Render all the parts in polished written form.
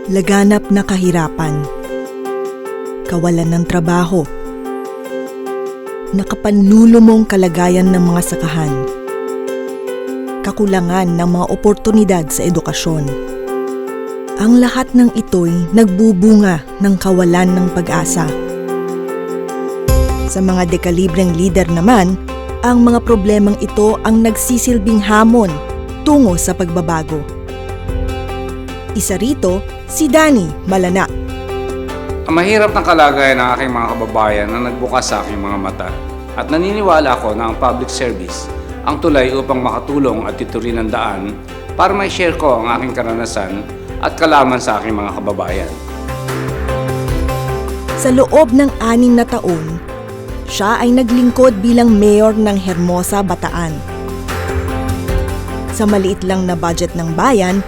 Laganap na kahirapan, kawalan ng trabaho, nakapanlulumong kalagayan ng mga sakahan, kakulangan ng mga oportunidad sa edukasyon. Ang lahat ng ito'y nagbubunga ng kawalan ng pag-asa. Sa mga dekalibreng lider naman, ang mga problemang ito ang nagsisilbing hamon tungo sa pagbabago. Isa rito, si Danny Malana. Ang mahirap ng kalagayan ng aking mga kababayan na nagbukas sa aking mga mata at naniniwala ako na ang public service ang tulay upang makatulong at iturin ang daan para may share ko ang aking karanasan at kalaman sa aking mga kababayan. Sa loob ng 6 na taon, siya ay naglingkod bilang mayor ng Hermosa, Bataan. Sa maliit lang na budget ng bayan,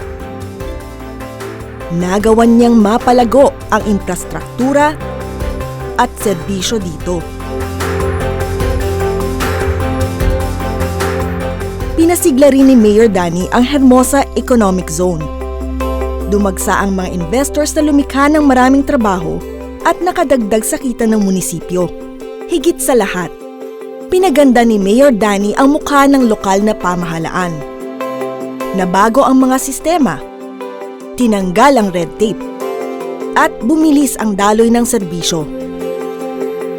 nagawan niyang mapalago ang infrastruktura at serbisyo dito. Pinasigla rin ni Mayor Danny ang Hermosa Economic Zone. Dumagsa ang mga investors na lumikha ng maraming trabaho at nakadagdag sa kita ng munisipyo. Higit sa lahat, pinaganda ni Mayor Danny ang mukha ng lokal na pamahalaan. Nabago ang mga sistema, tinanggal ang red tape, at bumilis ang daloy ng serbisyo.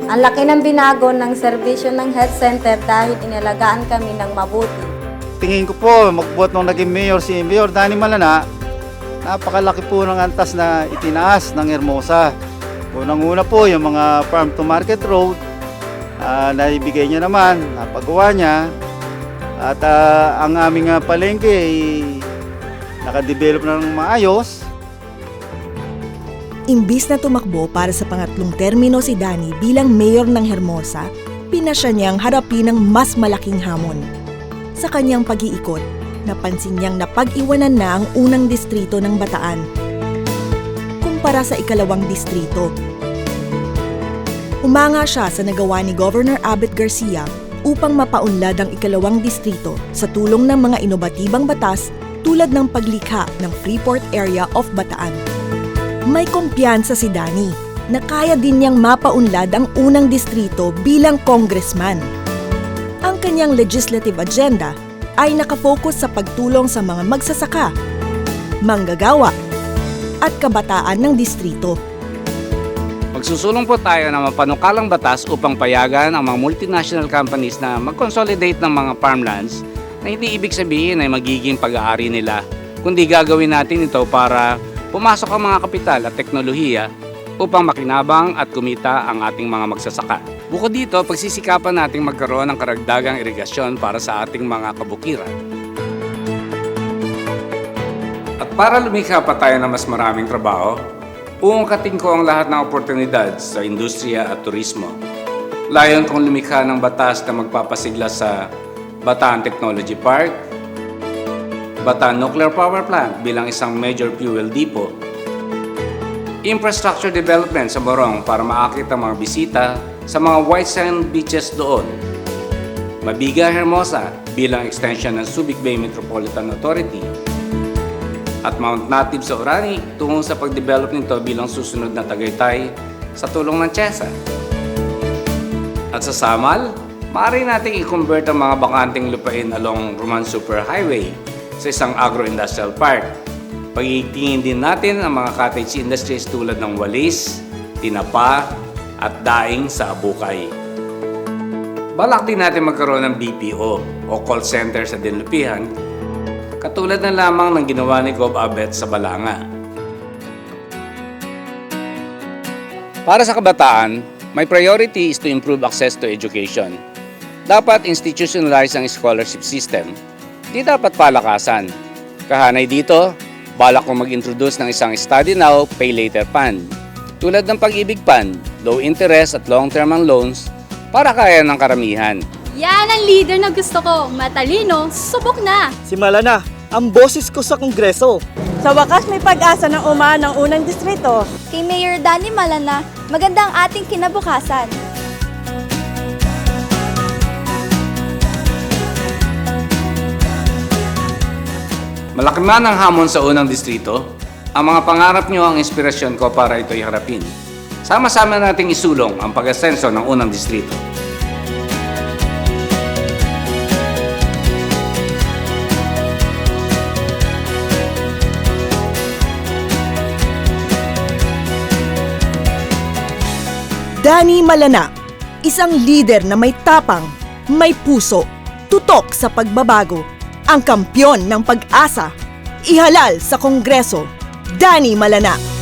Ang laki ng binago ng serbisyo ng health center dahil inalagaan kami ng mabuti. Tingin ko po, magbuhat nung naging mayor si Mayor Danny Malana, napakalaki po ng antas na itinaas ng Hermosa. Unang-una po yung mga farm to market road, naibigay niya naman, napagawa niya. At ang aming palengke ay nakadevelop na ng maayos. Imbis na tumakbo para sa pangatlong termino si Danny bilang mayor ng Hermosa, pinasya niyang harapin ang mas malaking hamon. Sa kanyang pag-iikot, napansin niyang napag-iwanan na ang unang distrito ng Bataan kumpara sa ikalawang distrito. Humanga siya sa nagawa ni Governor Abet Garcia upang mapaunlad ang ikalawang distrito sa tulong ng mga inobatibang batas tulad ng paglikha ng Freeport Area of Bataan. May kumpiyansa si Danny na kaya din niyang mapaunlad ang unang distrito bilang congressman. Ang kanyang legislative agenda ay nakafocus sa pagtulong sa mga magsasaka, manggagawa, at kabataan ng distrito. Magsusulong po tayo ng mapanukalang batas upang payagan ang mga multinational companies na mag-consolidate ng mga farmlands na hindi ibig sabihin ay magiging pag-aari nila, kundi gagawin natin ito para pumasok ang mga kapital at teknolohiya upang makinabang at kumita ang ating mga magsasaka. Bukod dito, pagsisikapan nating magkaroon ng karagdagang irigasyon para sa ating mga kabukiran. At para lumikha pa tayo ng mas maraming trabaho, uungkatin ko ang lahat ng oportunidad sa industriya at turismo. Layon kong lumikha ng batas na magpapasigla sa Bataan Technology Park, Bataan Nuclear Power Plant bilang isang major fuel depot, infrastructure development sa Morong para maakit ang mga bisita sa mga white sand beaches doon, Mabiga Hermosa bilang extension ng Subic Bay Metropolitan Authority, at Mount Native sa Orani tungo sa pag-develop nito bilang susunod na Tagaytay sa tulong ng TSEA. At sa Samal, maaari nating i-convert ang mga bakanting lupain along Roman Superhighway sa isang agro-industrial park. Pagigingin din natin ang mga cottage industries tulad ng walis, tinapa, at daing sa Abukay. Balak din natin magkaroon ng BPO o call center sa Dinlupihan, katulad na lamang ng ginawa ni Gov. Abet sa Balanga. Para sa kabataan, my priority is to improve access to education. Dapat institutionalize ang scholarship system. Di dapat palakasan. Kahanay dito, balak kong mag-introduce ng isang study now, pay later fund. Tulad ng Pag-ibig Fund, low interest at long-term ang loans para kaya ng karamihan. Yan ang leader na gusto ko. Matalino, subok na. Si Malana, ang boses ko sa Kongreso. Sa wakas may pag-asa ng umaan ng unang distrito. Kay Mayor Danny Malana, maganda ang ating kinabukasan. Malaki man ang hamon sa unang distrito, Ang mga pangarap nyo ang inspirasyon ko para ito'y harapin. Sama-sama nating isulong ang pag-asenso ng unang distrito. Danny Malana, isang leader na may tapang, may puso, tutok sa pagbabago, ang kampyon ng pag-asa. Ihalal sa Kongreso, Danny Malana.